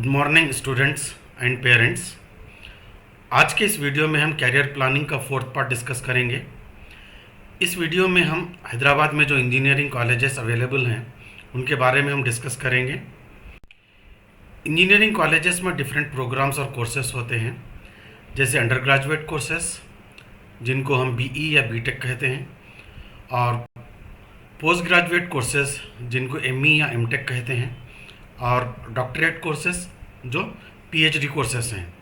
Good morning students and parents. आज के इस वीडियो में हम कैरियर प्लानिंग का फोर्थ पार्ट डिस्कस करेंगे। इस वीडियो में हम हैदराबाद में जो इंजीनियरिंग कॉलेजेस अवेलेबल हैं उनके बारे में हम डिस्कस करेंगे। इंजीनियरिंग कॉलेजेस में डिफरेंट प्रोग्राम्स और कोर्सेस होते हैं, जैसे अंडर ग्रेजुएट कोर्सेस जिनको हम बीई या बीटेक कहते हैं, और पोस्ट ग्रेजुएट कोर्सेस जिनको एमई या एमटेक कहते हैं, और डॉक्टरेट कोर्सेस जो पीएचडी कोर्सेस हैं।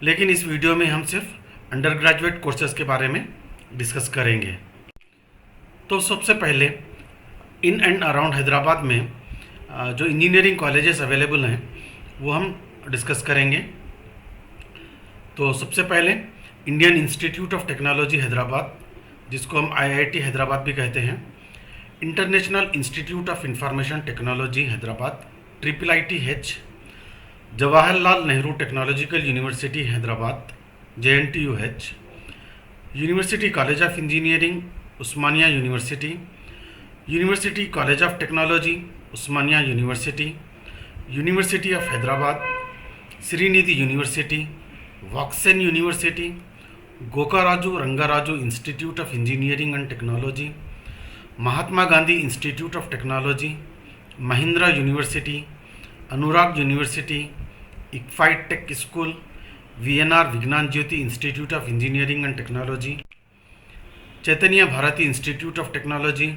लेकिन इस वीडियो में हम सिर्फ अंडर ग्रेजुएट कोर्सेस के बारे में डिस्कस करेंगे। तो सबसे पहले इन एंड अराउंड हैदराबाद में जो इंजीनियरिंग कॉलेजेस अवेलेबल हैं वो हम डिस्कस करेंगे। तो सबसे पहले Indian Institute of Technology Hyderabad, जिसको हम आईआईटी हैदराबाद भी कहते हैं, International Institute of Information Technology Hyderabad IIITH, Jawaharlal Nehru Technological University Hyderabad JNTUH, University College of engineering Osmania University, University College of Technology Osmania University, University of Hyderabad, Srinidhi University, Woxsen University, Gokaraju Rangaraju Institute of engineering and Technology, Mahatma Gandhi Institute of Technology, Mahindra University, Anurag University, ICFAI take School, VNR Vignana Jyothi Institute of engineering and Technology, Chaitanya Bharathi institute of Technology,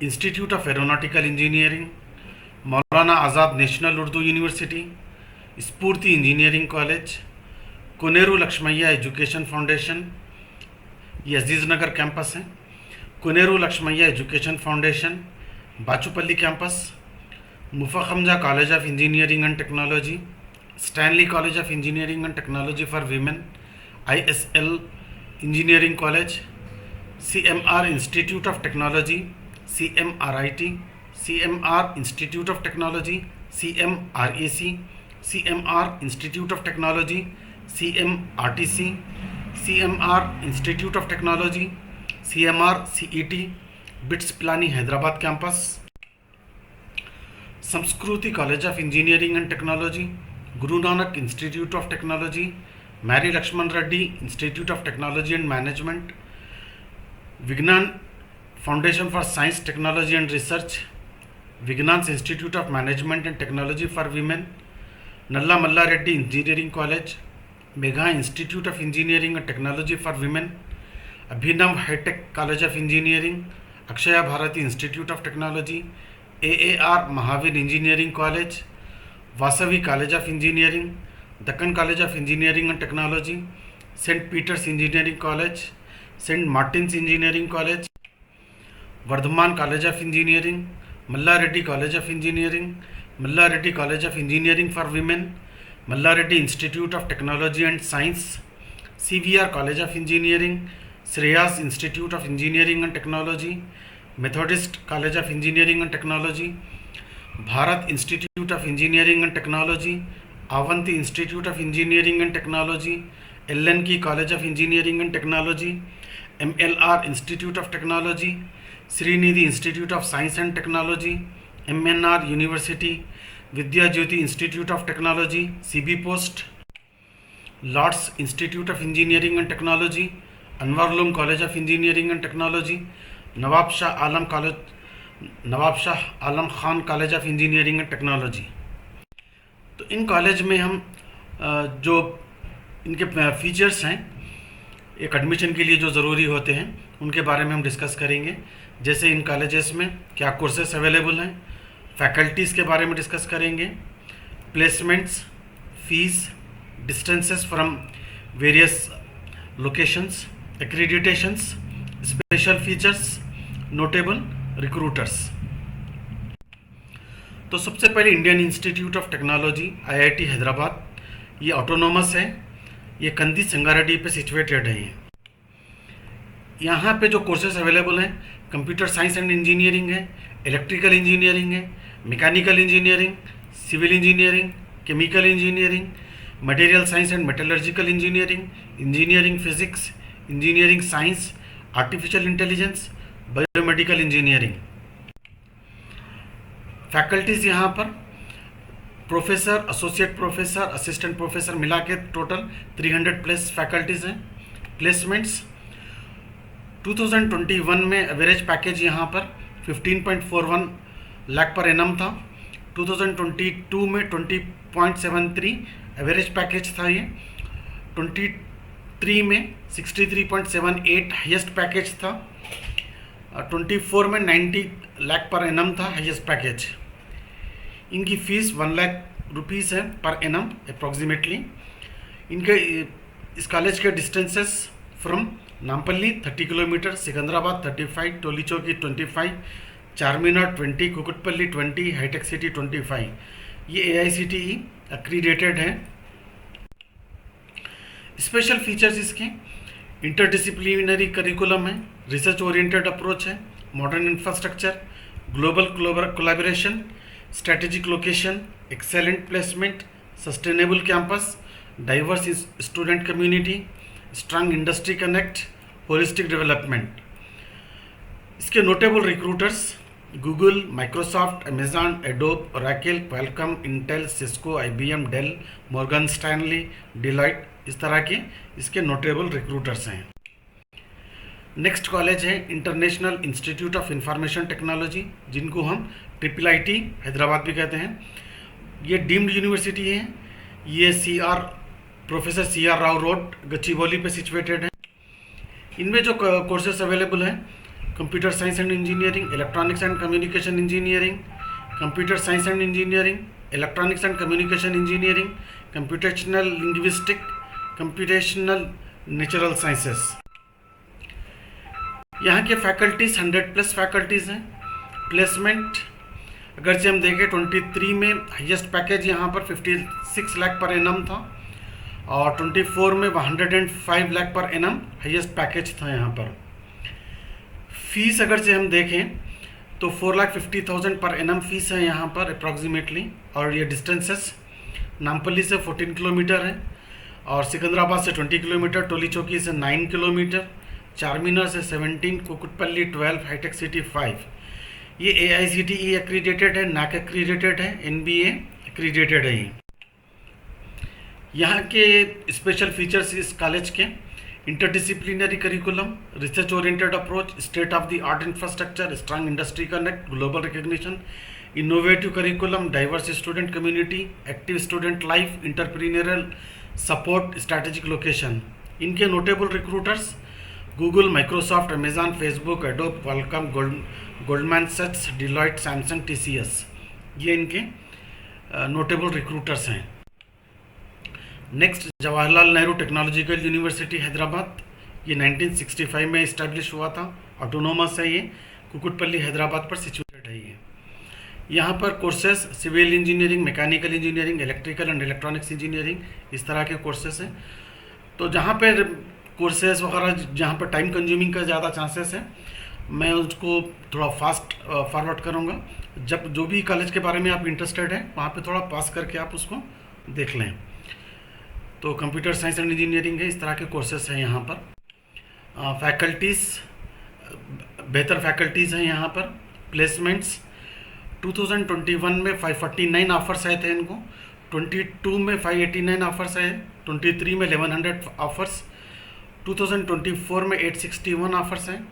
Institute of Aeronautical Engineering, Maulana Azad National Urdu University, Sphoorthy engineering College, Koneru Lakshmaiah Education Foundation, ये Aziz Nagar campus है, Koneru Lakshmaiah Education Foundation, Bachupally campus, Muffakham Jah College of engineering and Technology, Stanley College of engineering and Technology for Women, ISL engineering College, CMR Institute of Technology, CMRIT, CMR Institute of Technology, CMRAC, CMR Institute of Technology, CMRTC, CMR Institute of Technology, CMR CET, BITS Pilani Hyderabad campus, Sanskriti College of engineering and Technology, Guru Nanak Institute of Technology, Marri Laxman Reddy institute of technology and Management, Vignan Foundation for Science Technology and Research, Vignan Institute of Management and Technology for Women, Nalla Malla Reddy Engineering College, Megha Institute of engineering and Technology for Women, Abhinav hi tech College of Engineering, Akshaya Bharathi institute of Technology, AAR Mahavir engineering college, Vasavi college of engineering, Deccan college of engineering and technology, saint Peter's engineering college, saint Martin's engineering college, Vardhaman college of engineering, Malla Reddy college of engineering, Malla Reddy college of engineering for women, Malla Reddy institute of technology and science, CVR college of engineering, Shreyas institute of engineering and technology, Methodist college of engineering and technology, Bharat institute of engineering and technology, Avanthi institute of engineering and technology, LNK College of engineering and Technology, MLR Institute of Technology, Srinidhi Institute of Science and technology, MNR University, Vidya Jyothi Institute of Technology, CB post, Lords Institute of engineering and Technology, अनवरलूम College of engineering and Technology, Nawab Shah Alam Khan College of engineering and Technology. तो इन college में हम जो इनके features हैं एक admission के लिए जो ज़रूरी होते हैं उनके बारे में हम डिस्कस करेंगे। जैसे इन कॉलेजेस में क्या कोर्सेस अवेलेबल हैं, फैकल्टीज़ के बारे में डिस्कस करेंगे, placements, fees, distances from various locations, accreditations, special features, notable recruiters. तो सबसे पहले Indian Institute of Technology IIT Hyderabad, ये ऑटोनोमस है, ये कंदी संगारेड्डी पे सिचुएटेड है। यहाँ पे जो कोर्सेज अवेलेबल हैं कंप्यूटर साइंस एंड इंजीनियरिंग है, इलेक्ट्रिकल इंजीनियरिंग है, mechanical engineering, civil engineering, chemical engineering, material science and metallurgical engineering, engineering physics, engineering science, artificial intelligence, biomedical engineering. Faculties यहाँ पर professor, associate professor, assistant professor मिला के total 300 plus faculties हैं। Placements 2021 में average package यहाँ पर 15.41 lakh per annum था। 2022 में 20.73 एवरेज पैकेज था ये। 23 में 63.78 हाईएस्ट पैकेज था। 24 में 90 लाख पर एनम था हाईएस्ट पैकेज। इनकी फ़ीस 1 लाख रुपीज़ है पर एनम अप्रॉक्सीमेटली। इनके इस कॉलेज के distances from Nampally 30 kilometre, Secunderabad 35, टोली चौकी 25, चारमीनार 20, कुकुटपल्ली 20, हाईटेक सिटी 25। ये AICTE एक्रीडेटेड है। स्पेशल फीचर्स इसके इंटरडिसिप्लिनरी करिकुलम है, रिसर्च ओरिएंटेड अप्रोच है, modern infrastructure, global collaboration, strategic location, excellent placement, sustainable campus, diverse student community, strong industry connect, holistic development. इसके notable recruiters Google, Microsoft, Amazon, Adobe, Oracle, Qualcomm, Intel, Cisco, IBM, Dell, Morgan Stanley, Deloitte, इस तरह के इसके notable recruiters हैं। Next college है International Institute of Information Technology, जिनको हम IIIT Hyderabad भी कहते हैं। ये डीम्ड यूनिवर्सिटी है। ये professor CR Rao road, Gachibowli पे सिचुएटेड है। इनमें जो कोर्सेस अवेलेबल हैं, computer science and engineering, electronics and communication engineering, computer science and engineering, electronics and communication engineering, computational linguistic, computational natural sciences. यहाँ के फैकल्टीज 100 प्लस फैकल्टीज़ हैं। प्लेसमेंट अगर से हम देखें 23 में हाईएस्ट पैकेज यहाँ पर 56 लाख पर एनम था और 24 में 105 lakh per annum highest package था यहाँ पर। फीस अगर से हम देखें तो 4,50,000 पर एनम फीस है यहाँ पर अप्रॉक्सीमेटली। और ये डिस्टेंसेस नामपल्ली से 14 किलोमीटर है और सिकंदराबाद से 20 किलोमीटर, टोली चौकी से 9 किलोमीटर, चारमीनार से 17, कुकुटपल्ली 12, हाईटेक सिटी 5। ये AICTE एक्रीडेटेड है, NAAC एक्रीडेटेड है, NBA एक्रीडेटेड है। यहाँ के स्पेशल फीचर्स इस कॉलेज के interdisciplinary curriculum, research oriented approach, state of the art infrastructure, strong industry connect, global recognition, innovative curriculum, diverse student community, active student life, entrepreneurial support, strategic location. इनके notable recruiters Google, Microsoft, Amazon, Facebook, Adobe, Qualcomm, Goldman सैक्स, Deloitte, Samsung, TCS, ये इनके notable recruiters हैं। Next Jawaharlal Nehru Technological University Hyderabad. ये 1965 में establish हुआ था, autonomous है ये, कुकुटपल्ली हैदराबाद पर सिचुएटेड है ये। यहाँ पर courses civil engineering, mechanical engineering, electrical and electronics engineering, इस तरह के कोर्सेज हैं। तो जहाँ पर कोर्सेज वगैरह जहाँ पर टाइम कंज्यूमिंग का ज़्यादा चांसेस है, मैं उसको थोड़ा फास्ट फॉरवर्ड करूँगा। जब जो भी कॉलेज के बारे में आप इंटरेस्टेड हैं वहाँ पे थोड़ा पास करके आप उसको देख लें। तो कंप्यूटर साइंस एंड इंजीनियरिंग है, इस तरह के कोर्सेस हैं यहाँ पर। फैकल्टीज़ बेहतर फैकल्टीज़ हैं यहाँ पर। प्लेसमेंट्स 2021 में 549 ऑफर्स आए थे इनको, 22 में 589 ऑफर्स आए, 23 में 1100 ऑफर्स, 2024 में 861 ऑफर्स हैं।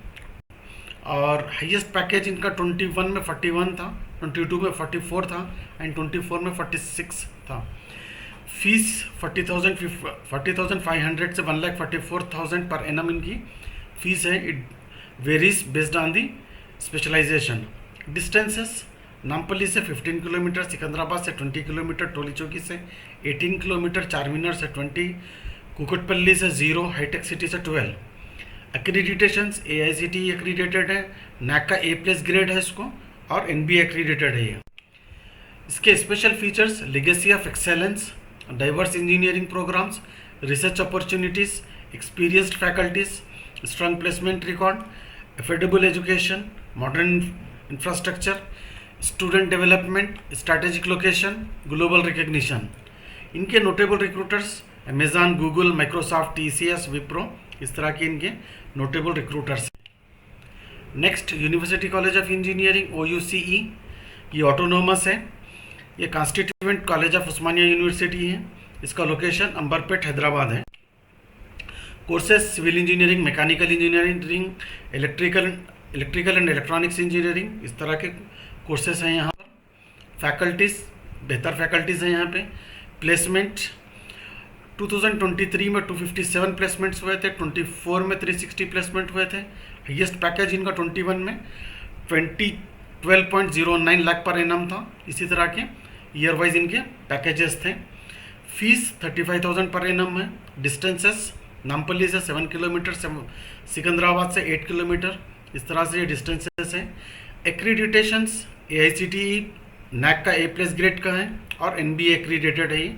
और हाईएस्ट पैकेज इनका 21 में 41 था, 22 में 44 था एंड 24 में 46 था। फीस 40,500 से 1,44,000 पर एनम इनकी फीस है। It varies based on the specialisation. Distances Nampally से 15 किलोमीटर, सिकंदराबाद से 20 किलोमीटर, टोली चौकी से 18 किलोमीटर, चारमीनार से 20, कुकुटपल्ली से 0, हाईटेक सिटी से 12। एक्रीडिटेशंस AICTE एक्रीडेटेड है, NAAC का A+ ग्रेड है इसको और NBA एक्रीडेटेड है ये। इसके special features legacy of excellence, diverse engineering programmes, research opportunities, experienced faculties, strong placement record, affordable education, modern infrastructure, student development, strategic location, global recognition. इनके notable recruiters Amazon, Google, Microsoft, TCS, Wipro, इस तरह के इनके notable recruiters. Next University College of Engineering OUCE, ये autonomous है। ये constituent college of Osmania university है। इसका लोकेशन अंबरपेट हैदराबाद है। Courses civil engineering, mechanical engineering, electrical and electronics engineering, इस तरह के कोर्सेज हैं यहाँ पर। फैकल्टीज़, बेहतर फैकल्टीज़ हैं यहाँ पे। प्लेसमेंट 2023 में 257 प्लेसमेंट्स हुए थे, 24 में 360 प्लेसमेंट हुए थे। हाईएस्ट पैकेज इनका 21 में 12.09 लाख पर एनम था। इसी तरह के ईयर वाइज इनके पैकेजेस थे। फीस 35,000 पर एनम है। डिस्टेंसेस नामपल्ली से 7 किलोमीटर, सिकंदराबाद से 8 किलोमीटर, इस तरह से ये डिस्टेंसेस हैं। एक्रीडिटेशंस AICTE NAC का A+ ग्रेड का है और NBA एक्रीडेटेड है ये।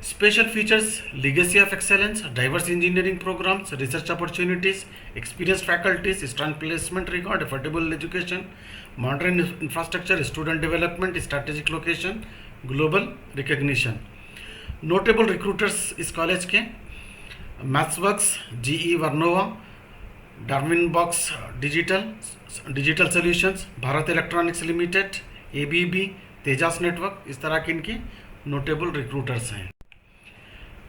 Special features, legacy of excellence, diverse engineering programmes, research opportunities, experience faculties, strong placement record, affordable education, modern infrastructure, student development, strategic location, global recognition. Notable recruiters इस college के MathWorks, GE Vernova, Darwinbox digital solutions, Bharat electronics limited, ABB, Tejas network, इस तरह के इनके notable recruiters हैं।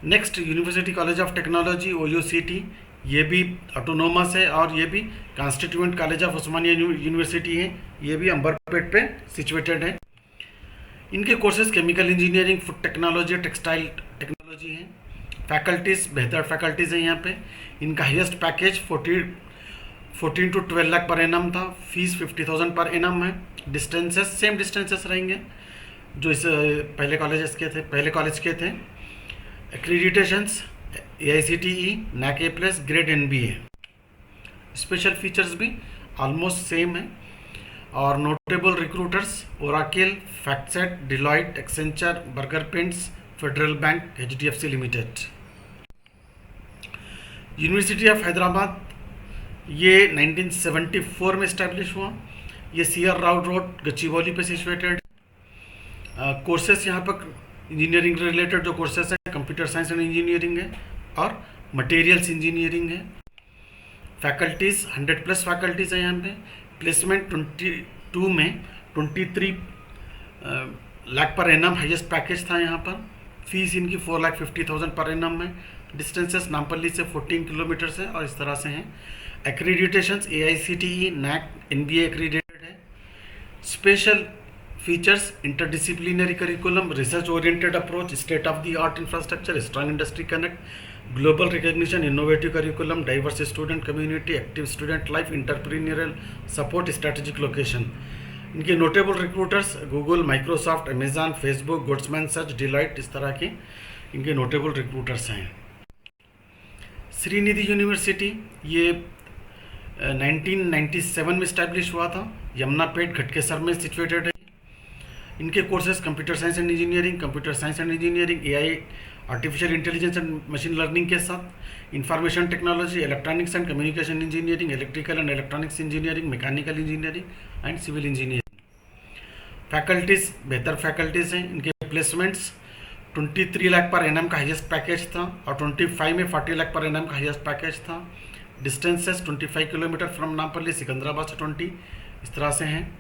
Next University College of technology OUCT, ये भी autonomous है और ये भी constituent college of Osmania university है। ये भी अंबरपेट पे सिचुएटेड है। इनके courses chemical engineering, food technology, textile technology हैं। फैकल्टीज़, बेहतर फैकल्टीज़ हैं यहाँ पे। इनका highest package 14 to 12 lakh per annum था। फीस 50,000 पर एनम है। डिस्टेंसेस सेम डिस्टेंसेस रहेंगे जो इस पहले कॉलेज के थे। एक्रीडिटेशंस AICTE NAC A+, grade NBA। Special features भी ऑलमोस्ट सेम है। और notable recruiters Oracle, FactSet, Deloitte, Accenture, burger paints, federal bank, HDFC limited. University of Hyderabad ये 1974 में इस्टेब्लिश हुआ। ये CR राव रोड गच्चीबौली पे सिचुएटेड। कोर्सेस यहाँ पर इंजीनियरिंग रिलेटेड जो कोर्सेस हैं, कंप्यूटर साइंस एंड इंजीनियरिंग है और मटेरियल्स इंजीनियरिंग है। फैकल्टीज़ 100+ फैकल्टीज़ हैं यहाँ पे। प्लेसमेंट 22 में 23 lakh per annum highest package था यहाँ पर। फीस इनकी 4,50,000 पर एनम है। डिस्टेंसेस नामपल्ली से 14 किलोमीटर से और इस तरह से हैं। Accreditations AICTE NAC NBA accredited है। Special features, interdisciplinary curriculum, research oriented approach, state of the art infrastructure, strong industry connect, global recognition, innovative curriculum, diverse student community, active student life, entrepreneurial support, strategic location. इनके notable recruiters Google, Microsoft, Amazon, Facebook, Goldman सर्च, Deloitte, इस तरह के इनके notable recruiters हैं। Srinidhi university ये 1997 में establish हुआ था। यमुनापेट घटकेसर में सिचुएटेड है। इनके courses computer science and engineering, AI, artificial intelligence and machine learning के साथ information technology, electronics and communication engineering, electrical and electronics engineering, mechanical engineering and civil engineering. Faculties, बेहतर फैकल्टीज़ हैं। इनके प्लेसमेंट्स 23 लाख पर एनम का highest package था और 25 में 40 lakh per annum का हाईएस्ट पैकेज था। Distances 25 kilometre from Nampally, Secunderabad से 20, इस तरह से हैं।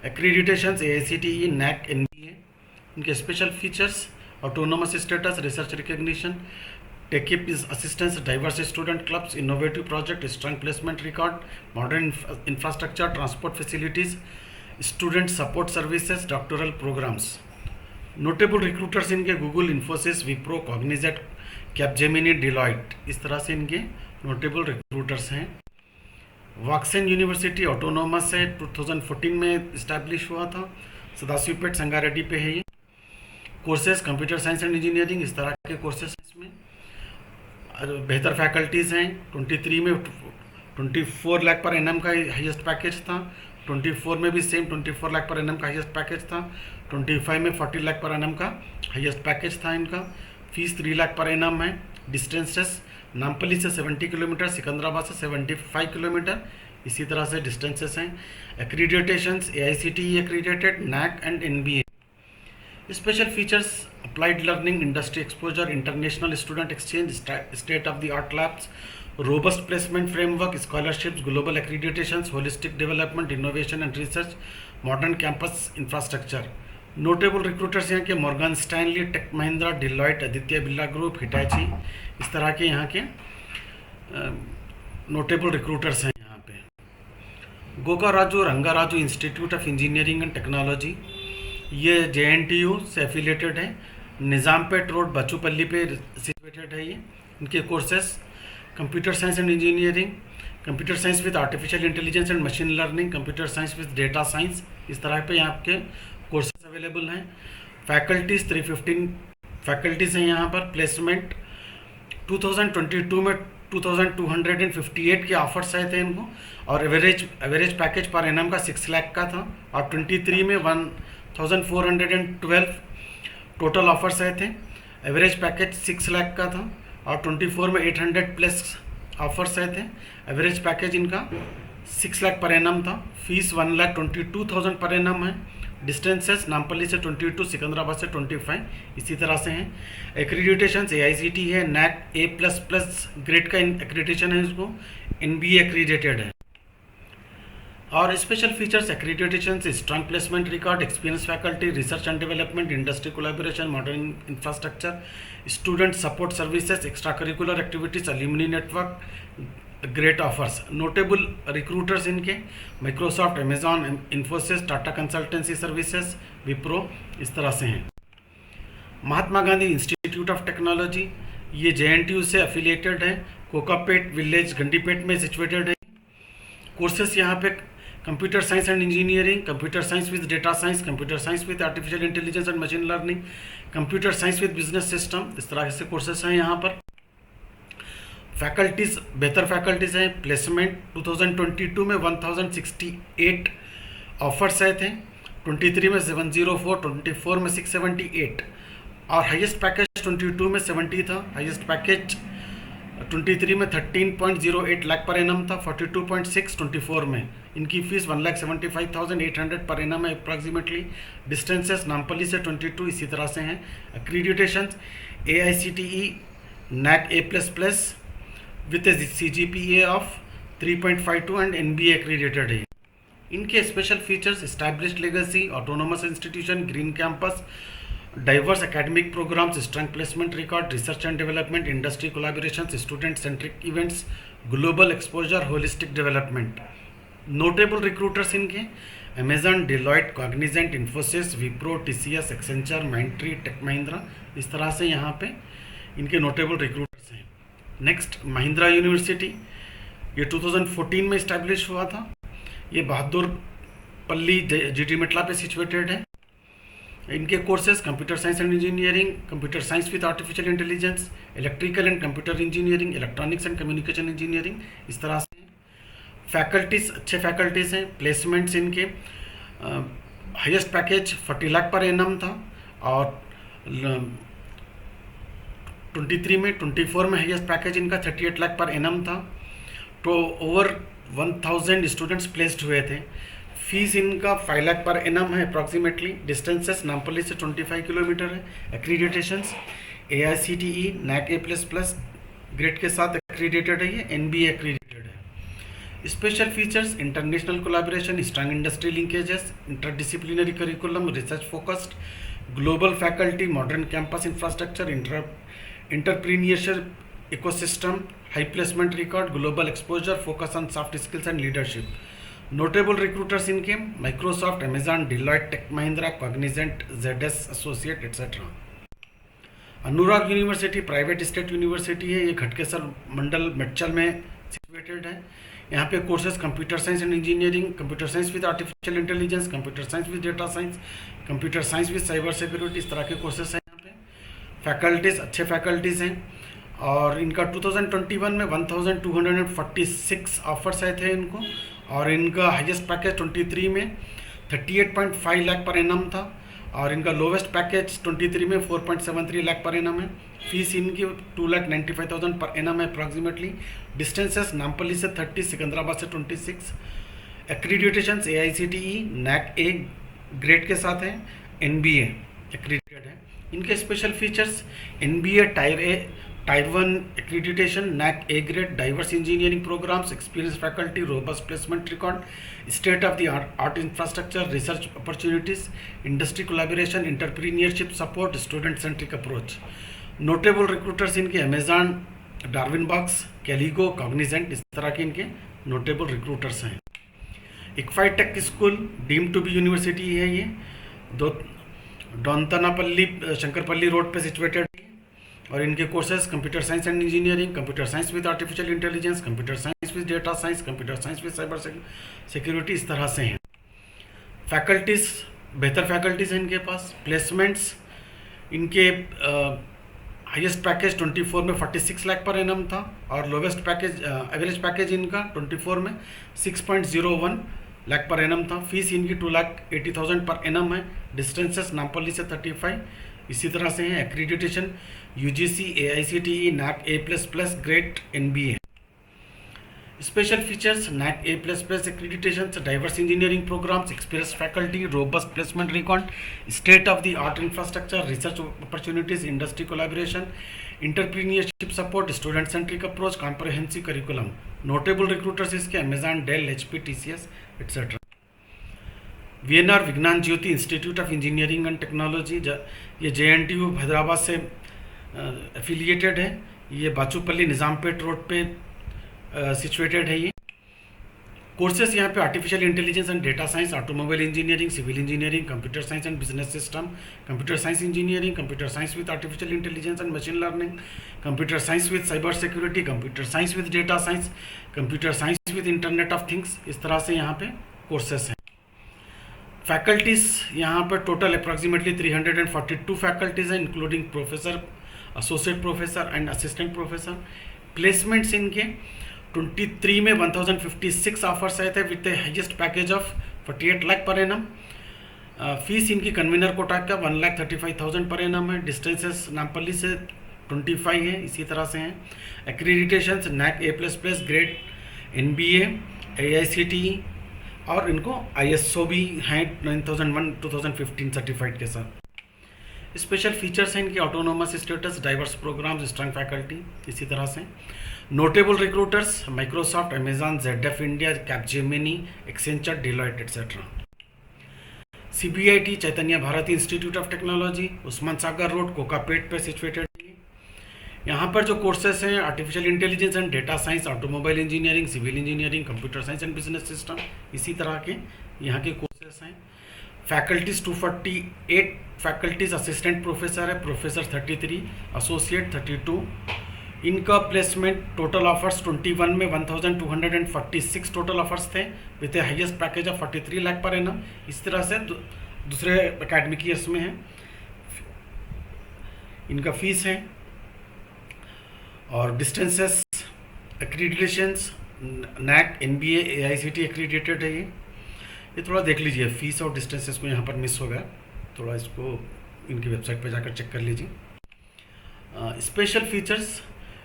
Accreditations AICTE NAC NBA। इनके special features, autonomous status, research recognition, TEQIP assistance, diverse student clubs, innovative project, strong placement record, modern infrastructure, transport facilities, student support services, doctoral programmes. Notable recruiters इनके Google, Infosys, Wipro, Cognizant, Capgemini, Deloitte, इस तरह से इनके notable recruiters हैं। वाक्सन university autonomous है, 2014 में establish हुआ था। सदाशिवपेट संगारेड्डी पे है ये। Courses computer science and engineering, इस तरह के कोर्सेज इसमें। बेहतर फैकल्टीज़ हैं। 23 में 24 लाख पर एनम का हाईएस्ट पैकेज था। 24 में भी सेम 24 लाख पर एनम का हाईएस्ट पैकेज था। 25 में 40 लाख पर एनम का हाईएस्ट पैकेज था इनका। फीस 3 लाख पर एनम है। डिस्टेंसेस नामपल्ली से 70 किलोमीटर, सिकंदराबाद से 75 किलोमीटर, इसी तरह से डिस्टेंसेस हैं। Accreditations AICTE accredited, NAC and NBA। Special features, applied learning, industry exposure, international student exchange, state of the art labs, robust placement framework, scholarships, global accreditations, holistic development, innovation and research, modern campus infrastructure. Notable recruiters यहाँ के Morgan Stanley, Tech Mahindra, Deloitte, Aditya Birla group, Hitachi, इस तरह के यहाँ के notable recruiters हैं यहाँ पे। Gokaraju Rangaraju Institute of engineering and technology, ये JNTU से एफिलेटेड है, निज़ामपेट रोड बचूपल्ली पे सिचुएटेड है ये। इनके courses computer science and engineering, computer science with artificial intelligence and machine learning, computer science with data science, इस तरह पे यहाँ के कोर्सेज अवेलेबल हैं। फैकल्टीज़ 315 फैकल्टीज़ हैं यहाँ पर। प्लेसमेंट 2022 में 2258 के ऑफर्स आए थे इनको, और एवरेज पैकेज पर एनम का 6 लाख का था, और 23 में 1412 टोटल ऑफर्स आए थे। एवरेज पैकेज 6 लाख का था, और 24 में 800 प्लस ऑफर्स आए थे। एवरेज पैकेज इनका 6 लाख पर एनम था। फीस 1,22,000 पर एनम है। डिस्टेंसेस नामपल्ली से 22, सिकंदराबाद से 25, इसी तरह से हैं। एक्रीडिटेशन AICT है, NAC A++ ग्रेड का एक्रीडिटेशन है, इसको NBA एक्रीडेटेड है। और स्पेशल फीचर्स एक्रीडिटेशन से strong placement record, experience faculty, research and development, industry collaboration, modern infrastructure, student support services, extra curricular activities, alumni network, great offers. Notable recruiters इनके Microsoft, Amazon, Infosys, Tata Consultancy Services, Wipro, इस तरह से हैं। Mahatma Gandhi Institute of Technology, ये JNTU से affiliated है, Kokapet village Gandipet में situated है। कोर्सेस यहाँ पे computer science and engineering, computer science with data science, computer science with artificial intelligence and machine learning, computer science with business system, इस तरह से कोर्सेस हैं यहाँ पर। फैकल्टीज़ बेहतर फैकल्टीज़ हैं। प्लेसमेंट 2022 में 1068 ऑफर्स आए थे, 23 में 704, 24 में 678, और हाईएस्ट पैकेज 22 में 70 था। हाईएस्ट पैकेज 23 में 13.08 लाख पर एनम था, 42.6 24 में। इनकी फीस 1,75,800 पर एनम है अप्रॉक्सीमेटली। डिस्टेंसेस नामपल्ली से 22, इसी तरह से हैं। Accreditation AICTE, NAC A++ with a CGPA of 3.52 and NBA accredited है। इनके special features established legacy, autonomous institution, green campus, diverse academic programs, strong placement record, research and development, industry collaboration, student centric events, global exposure, holistic development. Notable recruiters इनके Amazon, Deloitte, Cognizant, Infosys, Wipro, TCS, Accenture, Mindtree, Tech Mahindra, इस तरह से यहाँ पे इनके notable recruiters हैं। Next Mahindra University, ये 2014 में इस्टेब्लिश हुआ था। ये बहादुरपल्ली GT मेटला पे सिचुएटेड है। इनके courses computer science and engineering, computer science with artificial intelligence, electrical and computer engineering, electronics and communication engineering, इस तरह से। फैकल्टीज़ अच्छे फैकल्टीज़ हैं। प्लेसमेंट्स इनके highest package 40 lakh per annum था, और 23 में 24 में हाईएस्ट पैकेज इनका 38 लाख पर एनम था। तो ओवर 1000 स्टूडेंट्स प्लेस्ड हुए थे। फीस इनका 5 लाख पर एनम है अप्रॉक्सीमेटली। डिस्टेंसेस नामपल्ली से 25 किलोमीटर है। Accreditations AICTE, NAC A++ grade के साथ एक्रीडेटेड है। ये NBA एक्रीडेटेड है। Special features international collaboration, strong industry linkages, interdisciplinary curriculum, research focused, global faculty, modern campus infrastructure, entrepreneurship ecosystem, high placement record, global exposure, focus on soft skills and leadership. Notable recruiters इनके Microsoft, Amazon, Deloitte, Tech Mahindra, Cognizant, ZS associate et cetera. Anurag University private state university है। ये खटकेसर मंडल मेडचल में situated है। यहाँ पे courses computer science and engineering, computer science with artificial intelligence, computer science with data science, computer science with cyber security, इस तरह के courses हैं यहाँ पे। फैकल्टीज़ अच्छे फैकल्टीज़ हैं। और इनका 2021 में 1246 ऑफर्स आए थे इनको, और इनका हाईएस्ट पैकेज 23 में 38.5 लाख पर एनम था, और इनका लोवेस्ट पैकेज 23 में 4.73 लाख पर एनम है। फीस इनकी 2,95,000 पर एनम है अप्रॉक्सीमेटली। डिस्टेंसेस नामपल्ली से 30, सिकंदराबाद से 26। Accreditation AICTE, NAC A grade के साथ है। NBA एक्रीडिटेड है। इनके special features NBA tyre A Tier 1 accreditation, NAC A grade, diverse engineering programs, experienced faculty, robust placement record, state-of-the-art infrastructure, research opportunities, industry collaboration, entrepreneurship support, student-centric approach. Notable recruiters इनके Amazon, Darwinbox, Kaligo, Cognizant, इस तरह के इनके notable recruiters हैं। ICFAI take school deemed to be university है ये, Donthanapally Shankarpally road पे situated, और इनके courses computer science and engineering, computer science with artificial intelligence, computer science with data science, computer science with cyber security, इस तरह से हैं। फैकल्टीज़, बेहतर फैकल्टीज़ हैं इनके पास। प्लेसमेंट्स इनके हाईएस्ट पैकेज 24 में 46 लाख पर एनम था, और लोवेस्ट पैकेज एवरेज पैकेज इनका 24 में 6.01 लाख पर एनम था। फीस इनकी 2,80,000 पर एनम है। डिस्टेंसेस नामपल्ली से 35 इसी तरह से हैं। Accreditation UGC, AICTE, NAC A++ grade NBA। Special features NAC A++ accreditation, diverse engineering programs, experience faculty, robust placement record, state of the art infrastructure, research opportunities, industry collaboration, entrepreneurship support, student centric approach, comprehensive curriculum. Notable recruiters इसके Amazon, Dell, HP, TCS et cetera. VNR Vignana Jyothi Institute of engineering and technology, ये JNTU Hyderabad से affiliated है। ये Bachupally Nizampet road पे situated है। ये courses यहाँ पे artificial intelligence and data science, automobile engineering, civil engineering, computer science and business system, computer science engineering, computer science with artificial intelligence and machine learning, computer science with cyber security, computer science with data science, computer science with internet of things, इस तरह से यहाँ पे courses हैं। Faculties यहाँ पर total approximately 342 faculties हैं, including professor, associate professor and assistant professor. Placements इनके 23 में 1056 ऑफर्स आए थे with highest package of 48 lakh per annum. Fees इनकी कन्वीनर कोटा का 1,35,000 पर एनम है। डिस्टेंसेस नामपल्ली से 25 है, इसी तरह से हैं। एक्रीडिटेशंस NAC A++ grade NBA, AICTE, और इनको ISO भी हैं 9001/2015 सर्टिफाइड के साथ। स्पेशल फीचर्स हैं इनके autonomous status, diverse programs, strong faculty, इसी तरह से। Notable recruiters Microsoft, Amazon, ZF India, Capgemini, Accenture, Deloitte etcetera. CBIT Chaitanya Bharathi institute of technology, Osman Sagar road, Kokapet पर सिचुएटेड। यहाँ पर जो कोर्सेज हैं artificial intelligence and data science, automobile engineering, civil engineering, computer science and business system, इसी तरह के यहाँ के कोर्सेज हैं। फैकल्टीज़ 248 फैकल्टीज़, असिस्टेंट प्रोफेसर है, प्रोफेसर 33, एसोसिएट 32। इनका प्लेसमेंट टोटल ऑफर्स 21 में 1246 टोटल ऑफर्स थे with highest package of 43 lakh per annum. इस तरह से दूसरे एकेडमिक ईयर्स में है। इनका फीस है, और डिस्टेंसेस एक्रीडिटेशंस NAC NBA AICTE एक्रीडिटेड है। ये थोड़ा देख लीजिए, फीस और डिस्टेंसेस को यहाँ पर मिस हो गया, थोड़ा इसको इनकी वेबसाइट पर जाकर चेक कर लीजिए। Special features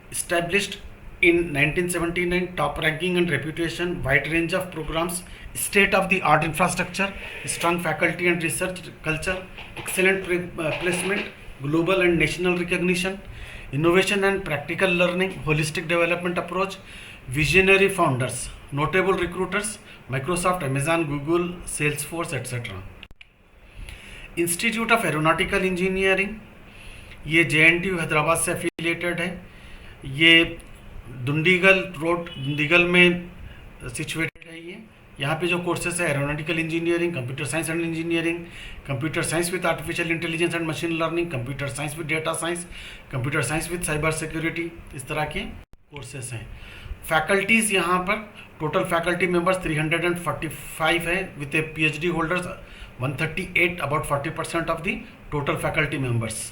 established in 1979, top ranking and reputation, wide range of programs, state of the art infrastructure, strong faculty and research culture, excellent placement, global and national recognition, innovation and practical learning, holistic development approach, visionary founders, notable recruiters, Microsoft, Amazon, Google, Salesforce, etc. Institute of Aeronautical Engineering, ये JNTU Hyderabad से affiliated है। ये Dundigal road, Dundigal में situated है। ये यहाँ पे जो कोर्सेस है aeronautical engineering, computer science and engineering, computer science with artificial intelligence and machine learning, computer science with data science, computer science with cyber security, इस तरह के कोर्सेस हैं। फैकल्टीज़ यहाँ पर टोटल फैकल्टी मेंबर्स 345 है with A PhD holders 138, about 40% of the total faculty members.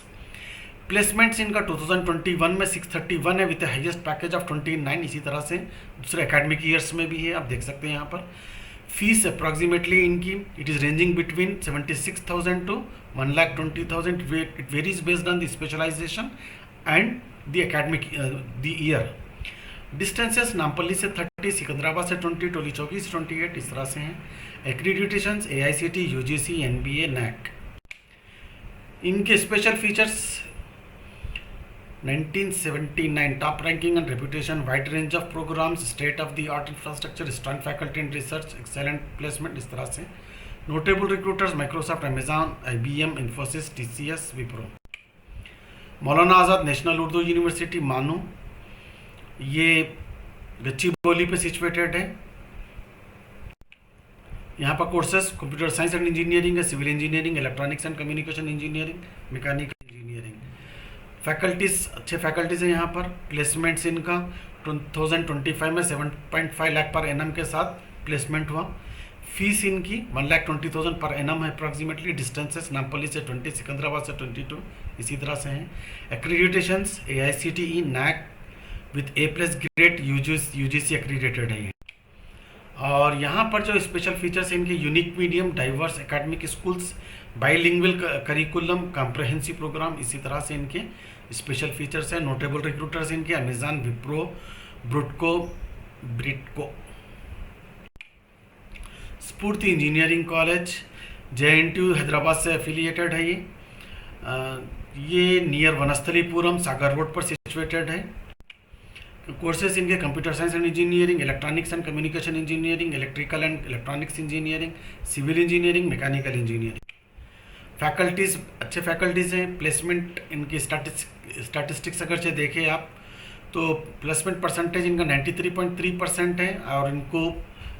Placements इनका 2021 में 631 है विद हाईएस्ट पैकेज ऑफ 29, इसी तरह से दूसरे एकेडमिक ईयर्स में भी है, आप देख सकते हैं यहाँ पर। फीस अप्रॉक्सीमेटली इनकी it is ranging between 76,000 to 1,20,000, it varies based on the specialization and the academic the year. Distances Nampally से 30, सिकंदराबाद से 20, टोली चौकी से 28, इस तरह से हैं। Accreditations AICTE, UGC, NBA, NAC। इनके special features 1979 top ranking and reputation, wide range of programs, state of the art infrastructure, strong faculty and research, excellent placement, इस तरह से. Notable recruiters Microsoft, Amazon, IBM, Infosys, TCS, Wipro. मौलाना Azad National Urdu university मानू, ये गच्चीबौली पे situated है. यहाँ पर courses computer science and engineering है, civil engineering, electronics and communication engineering, mechanical engineering. Faculties अच्छे फैकल्टीज़ हैं यहाँ पर. प्लेसमेंट्स इनका 2025 में 7.5 लाख पर एनम के साथ प्लेसमेंट हुआ. फीस इनकी 1,20,000 पर एनम है अप्रॉक्सीमेटली. डिस्टेंसेस नामपल्ली से 20, सिकंदराबाद से 22 इसी तरह से हैं. Accreditations AICTE, NAC with A+ grade, UGC accredited है ये. और यहाँ पर जो स्पेशल फीचर्स हैं इनके, unique medium, diverse academic schools, bilingual curriculum, comprehensive program, इसी तरह से इनके स्पेशल फीचर्स हैं. नोटेबल रिक्रूटर्स इनके अमेजॉन, विप्रो, ब्रिटको. Sphoorthy engineering college JNTU Hyderabad से एफिलिएटेड है ये नियर वनस्थलीपुरम सागर रोड पर सिचुएटेड है. कोर्सेज इनके computer science and engineering, electronics and communication engineering, electrical and electronics engineering, civil engineering, mechanical engineering. Faculties अच्छे फैकल्टीज़ हैं. प्लेसमेंट इनकी स्टैटिस्टिक्स अगर से देखें आप तो प्लेसमेंट परसेंटेज इनका 93.3% है और इनको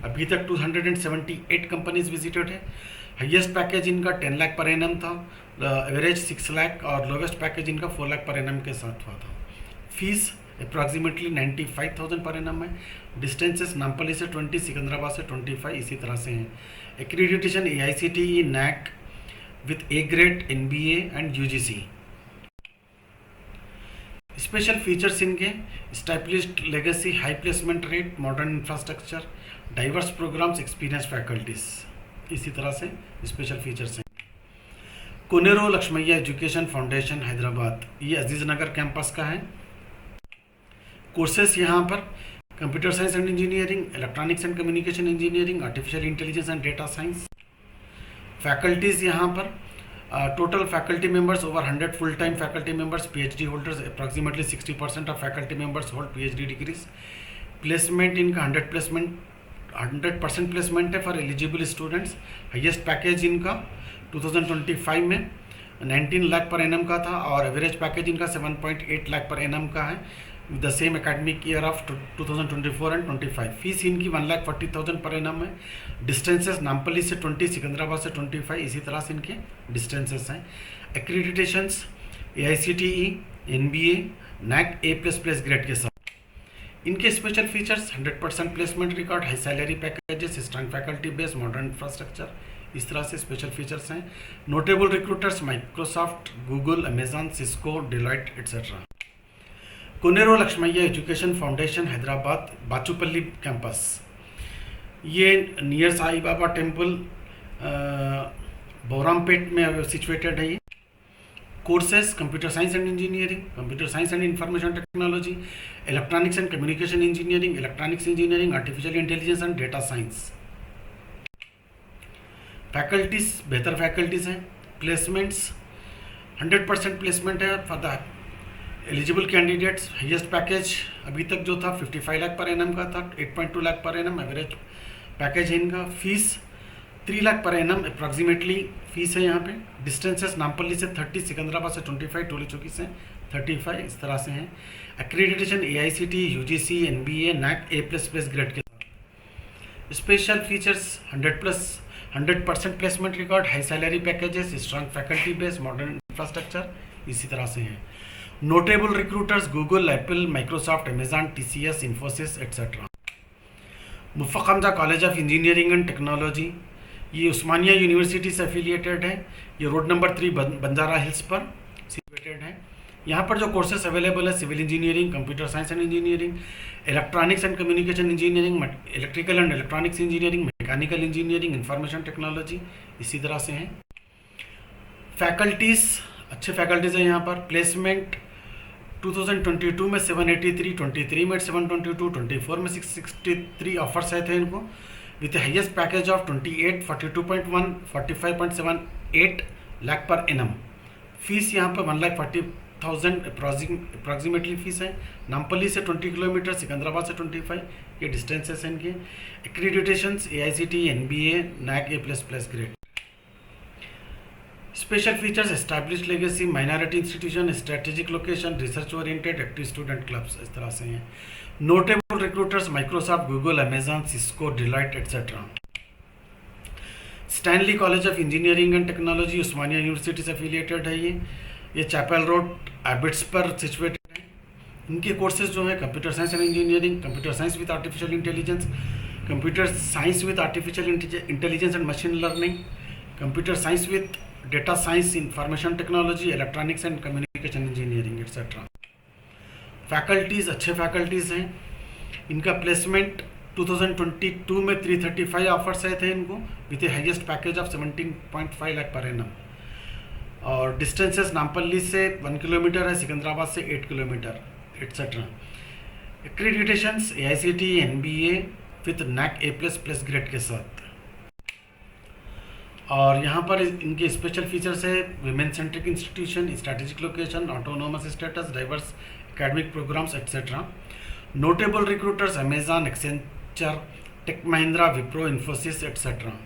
अभी तक 278 कंपनीज विजिटेड है. हाईएस्ट पैकेज इनका 10 लाख पर एनम था, एवरेज 6 लाख और लोवेस्ट पैकेज इनका 4 लाख पर एनम के साथ हुआ था. फीस अप्रॉक्सीमेटली 95,000 पर एनम है. डिस्टेंसेस नामपल्ली से 20, सिकंदराबाद से 25 इसी तरह से हैं. Accreditation AICTE, NAC with A grade, NBA and UGC. Special features इनके established legacy, high placement rate, modern infrastructure, diverse programs, experience faculties, इसी तरह से स्पेशल फीचर्स हैं. कोनेरो लक्ष्मैया एजुकेशन फाउंडेशन हैदराबाद, ये अजीज नगर कैंपस का है. कोर्सेस यहाँ पर computer science and engineering, electronics and communication engineering, artificial intelligence and data science. Faculties यहाँ पर total faculty members over 100 full time faculty members, PhD holders, approximately 60% of faculty members hold PhD degrees. Placement इनका 100% placement है for eligible students. Highest package इनका 2025 में 19 lakh per annum का था और average package इनका 7.8 लाख पर एनम का है. The same academic year of 2024 and 25. Fees इनकी 1,40,000 पर एनम है. डिस्टेंसेस नामपल्ली से 20, सिकंदराबाद से 25 इसी तरह से इनके डिस्टेंसेस हैं. Accreditations AICTE, NBA, NAC A++ grade के साथ. इनके special features 100% placement record, high salary packages, strong faculty base, modern infrastructure, इस तरह से स्पेशल फीचर्स हैं. Notable recruiters Microsoft, Google, Amazon, Cisco, Deloitte et cetera. Koneru Lakshmaiah Education Foundation Hyderabad Bachupally campus, ये near Sai Baba temple Bowrampet में situated है. ये courses computer science and engineering, computer science and information technology, electronics and communication engineering, electronics engineering, artificial intelligence and data science. Faculties बेहतर faculties हैं. Placements 100% placement है for the eligible candidates. Highest package अभी तक जो था 55 lakh per annum का था, 8.2 lakh per annum average package है इनका. Fees 3 lakh per annum approximately fees है यहाँ पे. डिस्टेंसेस नामपल्ली से 30, सिकंदराबाद से 25, टोली चौकी से 35 इस तरह से हैं. Accreditation AICTE, UGC, NBA, NAC A++ grade के साथ. Special features 100% placement record, high salary packages, strong faculty base, modern infrastructure, इसी तरह से हैं. Notable recruiters Google, Apple, Microsoft, Amazon, TCS, Infosys et cetera. Muffakham Jah College of engineering and technology, ये Osmania university से affiliated है. ये रोड नंबर 3 बंजारा हिल्स पर सिचुएटेड है. यहाँ पर जो कोर्सेस अवेलेबल है civil engineering, computer science and engineering, electronics and communication engineering, electrical and electronics engineering, mechanical engineering, information technology, इसी तरह से हैं. फैकल्टीज़ अच्छे फैकल्टीज़ हैं यहाँ पर. प्लेसमेंट 2022 में 783, 23 में 722, 24 में 663 ऑफर्स आए थे इनको with highest package of 28, 42.1, 45.78 lakh per annum. Fees यहाँ पर 1,40,000 26,000 अप्रॉक्सीमेटली फीस है। नामपल्ली से 20 किलोमीटर, सिकंदराबाद से 25, ये डिस्टेंसेस हैं इनके। एक्रीडिटेशंस AICTE NBA NAC A++ grade. Special features established legacy, minority institution, strategic location, research oriented, active student clubs, इस तरह से हैं। Notable recruiters Microsoft, Google, Amazon, Cisco, delight etcetera. Stanley College of engineering and technology Osmania university से affiliated है ये chapel road Abids पर situated है। इनके कोर्सेज जो है computer science and engineering, computer science with artificial intelligence, computer science with artificial intelligence and machine learning, computer science with data science, information technology, electronics and communication engineering et cetera. Faculties अच्छे faculties हैं। इनका placement 2022 में 335 offers आए थे इनको with a highest package of 17.5 lakh per annum. और distances Nampally से 1 kilometre है, सिकंदराबाद से 8 kilometre et cetera. Accreditations AICTE NBA with NAC A++ grade के साथ। और यहाँ पर इनके स्पेशल फीचर्स है women centric institution, strategic location, autonomous status, diverse academic programs et cetera. Notable recruiters Amazon, Accenture, Tech Mahindra, Wipro, Infosys et cetera.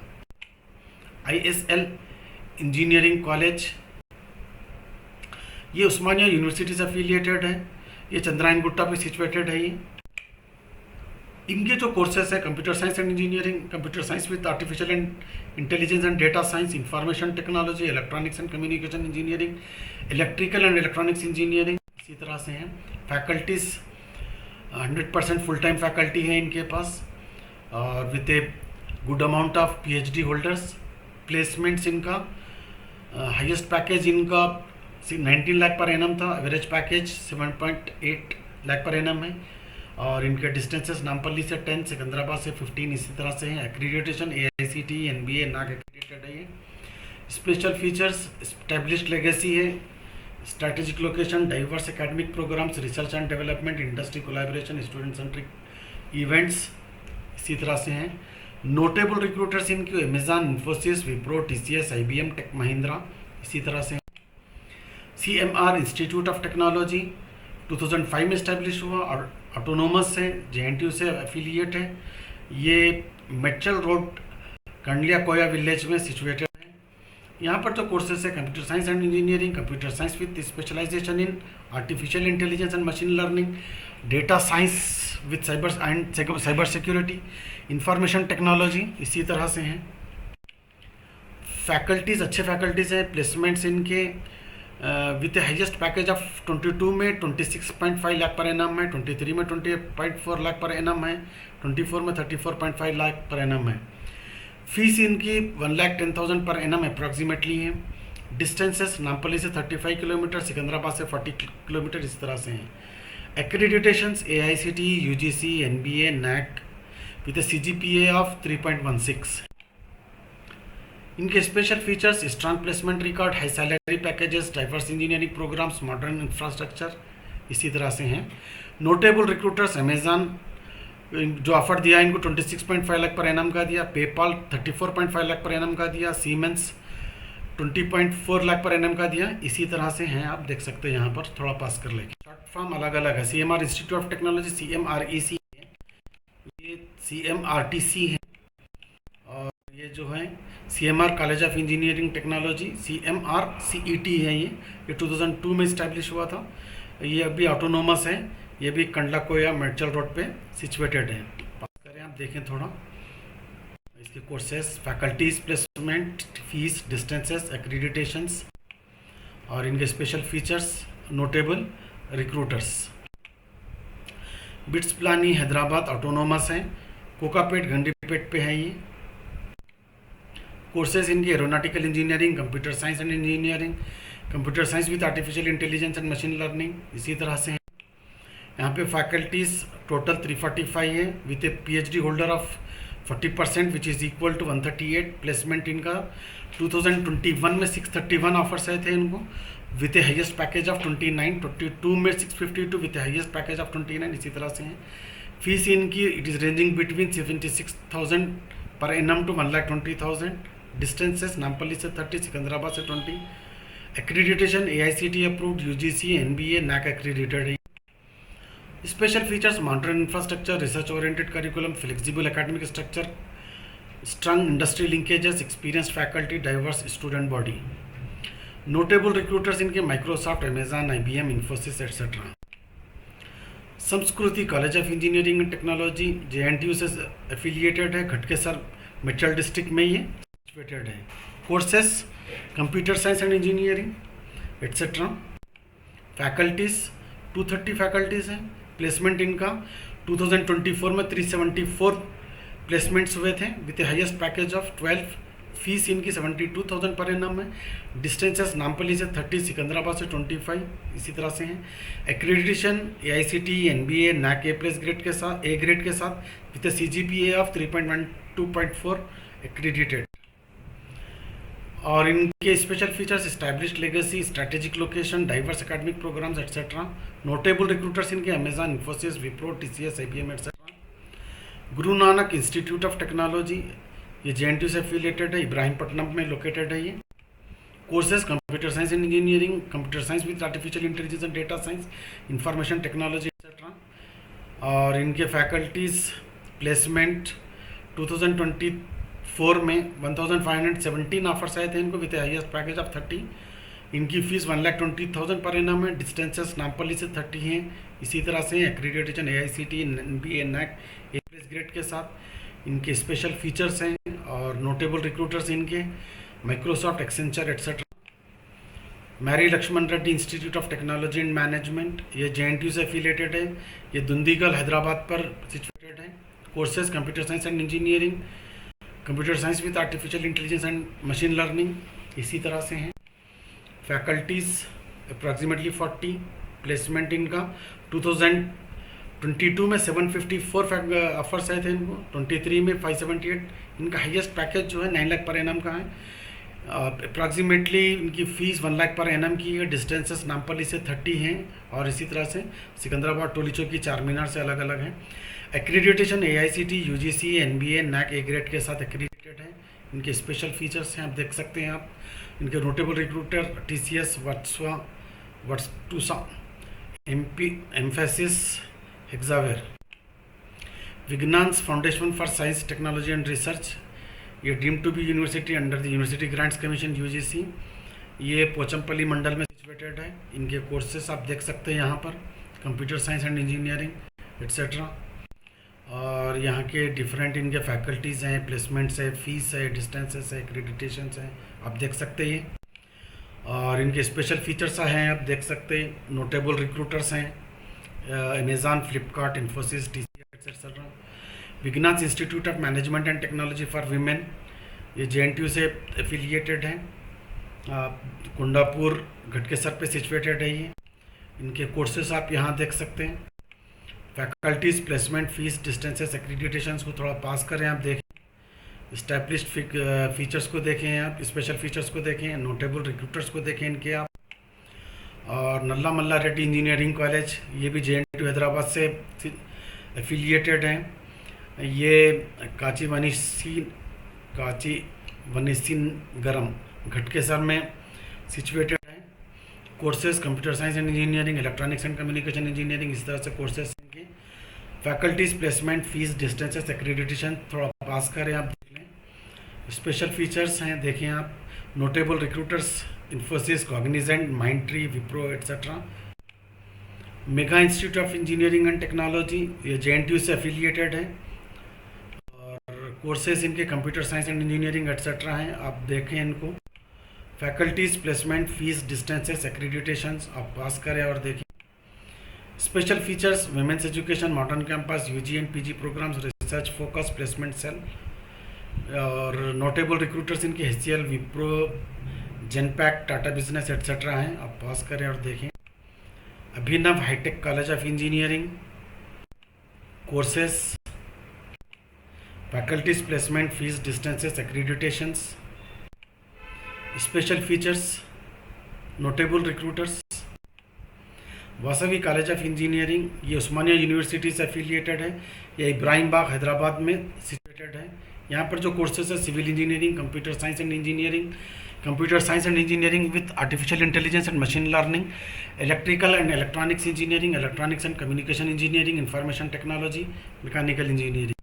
ISL engineering college, ये उस्मानिया यूनिवर्सिटी से एफिलिएटेड है, ये चंद्रायन गुट्टा पे सिचुएटेड है। ये इनके जो कोर्सेस है computer science and engineering, computer science with artificial intelligence and data science, information technology, electronics and communication engineering, electrical and electronics engineering, इसी तरह से हैं। फैकल्टीज़ 100% फुल टाइम फैकल्टी है इनके पास और with a good amount of PhD holders. Placements इनका highest package इनका 19 lakh per annum था, average package 7.8 lakh per annum है। और इनके डिस्टेंसेस नामपल्ली से 10, सिकंदराबाद से 15, इसी तरह से हैं। Accreditation AICTE NBA NAC accredited है ये। स्पेशल फीचर्स एस्टैब्लिश्ड लेगेसी है, strategic location, diverse academic programs, research and development, industry collaboration, student centric events, इसी तरह से हैं। नोटेबल रिक्रूटर्स इनकी Amazon, Infosys, Wipro, TCS, IBM, tech Mahindra, इसी तरह से। CMR इंस्टीट्यूट ऑफ टेक्नोलॉजी 2005 में इस्टेब्लिश हुआ और ऑटोनोमस से JNTU से एफिलिएट है। ये Medchal road Kandlakoya village में सिचुएटेड है। यहाँ पर जो कोर्सेस है computer science and engineering, computer science with specialization in artificial intelligence and machine learning, data science with cyber security, information technology, इसी तरह से हैं। फैकल्टीज़ अच्छे फैकल्टीज़ हैं। प्लेसमेंट्स इनके विद हाईएस्ट पैकेज ऑफ 22 में 26.5 लाख पर एनम है, 23 में 20.4 लाख पर एनम है, 24 में 34.5 लाख पर एनम है। फीस इनकी 1,10,000 पर एनम अप्रॉक्सीमेटली है। डिस्टेंसेस नामपल्ली से 35 किलोमीटर, सिकंदराबाद से 40 किलोमीटर, इस तरह से हैं। Accreditations AICTE, UGC, NBA, NAC with a CGPA of 3.16। इनके special features strong placement record, high salary packages, diverse engineering programs, modern infrastructure, इसी तरह से हैं। नोटेबल रिक्रूटर्स अमेजॉन जो ऑफर दिया इनको 26.5 लाख पर एनम का दिया, पेपाल 34.5 लाख पर एनम का दिया, सीमेंस 20.4 लाख पर एनम का दिया, इसी तरह से हैं। आप देख सकते हैं यहाँ पर थोड़ा पास कर लेंगे। शॉर्ट फॉर्म अलग अलग है। CMR Institute of technology, CMREC है, ये CMRTC है, और ये जो है CMR college of Engineering technology, CMRCET है। ये 2002 में इस्टेब्लिश हुआ था। ये अभी ऑटोनोमस है, ये भी कंडला कोया मेटल रोड पे सिचुएटेड है। पास करें, आप देखें थोड़ा इसके courses, faculties, placement, fees, distances, accreditations और इनके special features, notable recruiters. BITS Pilani Hyderabad autonomous है, कोकापेट गंडीपेट पे है ये। कोर्सेज इनकी aeronautical engineering, computer science and engineering, computer science with artificial intelligence and machine learning, इसी तरह से हैं। यहाँ पे फैकल्टीज टोटल 345 है with a PhD holder of 40% which is equal to 138। Placement इनका 2021 में 631 ऑफर्स आए थे इनको with a highest package of 29, 22 में 652 with a highest package of 29, इसी तरह से हैं। फीस इनकी it is ranging between 76,000 per annum to 1,20,000। Distances Nampally से 30, सिकंदराबाद से 20, accreditation AICTE approved, UGC NBA NAC accredited है। Special features modern infrastructure, research oriented curriculum, flexible academic structure, strong industry linkages, experience faculty, diverse student body. Notable recruiters इनके Microsoft, Amazon, IBM, Infosys et cetera. Sanskriti College of engineering and Technology JNTU से affiliated है, Ghatkesar Medchal district में ये situated है। Courses computer science and engineering et cetera. Faculties 230 faculties हैं। Placement इनका 2024 में 374 placements हुए थे with highest package of 12। Fees इनकी 72,000 पर एनम है। डिस्टेंसेस नामपल्ली से 30, सिकंदराबाद से 25 इसी तरह से हैं। Accreditation AICTE NBA NAC A+ grade के साथ, A ग्रेड के साथ विथ CGPA ऑफ 3.12.4 एक्रेडिटेड। और इनके special features established legacy, strategic location, diverse academic programs et cetera. Notable recruiters इनके Amazon, Infosys, Wipro, TCS, IBM et cetera. Guru Nanak Institute of Technology, ये JNTU से affiliated है, इब्राहिमपट्टनम में लोकेटेड है ये। Courses computer science and engineering, computer science with artificial intelligence and data science, information technology et cetera. और इनके faculties placement 2024 में 1517 ऑफर्स आए थे इनको विद हाईएस्ट पैकेज ऑफ 30। इनकी फीस 1,20,000 पर एनम है। डिस्टेंसेस नामपल्ली से 30 हैं। इसी तरह से accreditation AICTE NBA NAC A+ grade के साथ। इनके स्पेशल फीचर्स हैं और नोटेबल रिक्रूटर्स इनके Microsoft, Accenture etcetera. Marri Laxman Reddy institute of technology and management, ये JNTU से एफिलिएटेड है, ये दुंदीगल हैदराबाद पर सिचुएटेड है। Courses computer science and engineering, computer science with artificial intelligence and machine learning इसी तरह से हैं। Faculties approximately 40। प्लेसमेंट इनका 2022 में 754 ऑफर्स आए थे इनको, 23 में 578। इनका हाईएस्ट पैकेज जो है 9 लाख पर एनम का है। अप्रॉक्सीमेटली इनकी फ़ीस 1 लाख पर एनम की है। डिस्टेंसेस नामपल्ली से 30 हैं और इसी तरह से सिकंदराबाद, टोली चौकी, चार मीनार से अलग अलग हैं। Accreditation AICTE UGC NBA NAC A grade के साथ एक्रीडिटेड है। इनके स्पेशल फीचर्स हैं, आप देख सकते हैं आप। इनके notable recruiter TCS, Virtusa, Mphasis, Hexaware. Vignan's Foundation for Science Technology and Research, ये deemed to be university under the University Grants Commission UGC, ये पोचमपल्ली मंडल में सिचुएटेड है। इनके कोर्सेस आप देख सकते हैं यहाँ पर, computer science and engineering etcetera. और यहाँ के डिफरेंट इनके फैकल्टीज़ हैं, प्लेसमेंट्स है, फीस है, डिस्टेंसेस है, एक्रेडिटेशंस हैं, आप देख सकते हैं। और इनके स्पेशल फीचर्स हैं, आप देख सकते हैं। नोटेबल रिक्रूटर्स हैं Amazon, Flipkart, Infosys, TCS et cetera. Vignan Institute of Management and Technology for Women, ये JNTU से एफिलिएटेड है, कुंडापुर, घटकेसर पे सिचुएटेड है ये। इनके कोर्सेस आप यहाँ देख सकते हैं। Faculties, placement, fees, distances, accreditations को थोड़ा पास करें, आप देखें। इस्टेब्लिश्ड फीचर्स को देखें आप, स्पेशल फीचर्स को देखें, नोटेबल रिक्रूटर्स को देखें इनके आप। और नल्ला मल्ला रेड्डी इंजीनियरिंग कॉलेज, ये भी JNTU हैदराबाद से एफिलिएटेड हैं। ये काची वनीसिन गरम, घटकेसर में सिचुएटेड है। Courses computer science and engineering, electronics and communication engineering, इस तरह से कोर्सेज इनके। Faculties, placement, fees, distances, accreditation थोड़ा पास करें, आप देख लें। स्पेशल फीचर्स हैं, देखें आप। Notable recruiters Infosys, Cognizant, Mindtree, Wipro etcetera. Mega institute of engineering and technology, ये JNTU से एफिलिएटेड है और कोर्सेज इनके computer science and engineering etcetera हैं, आप देखें इनको। Faculties, placement, fees, distances, accreditations आप पास करें और देखें। Special features, women's education, modern campus, UG and PG programs, research focus, placement cell. और नोटेबल रिक्रूटर्स इनके HCL, Wipro, Genpact, Tata business etcetera हैं, आप पास करें और देखें। Abhinav hi tech College of Engineering, courses, faculties, placement, fees, distances, accreditations. Special features, notable recruiters. Vasavi college of Engineering, ये Osmania university से affiliated है, ये इब्राहिम बाग हैदराबाद में सिचुएटेड है। यहाँ पर जो कोर्सेज है, civil engineering, computer science and engineering, computer science and engineering with artificial intelligence and machine learning, electrical and electronics engineering, electronics and communication engineering, information technology, mechanical engineering.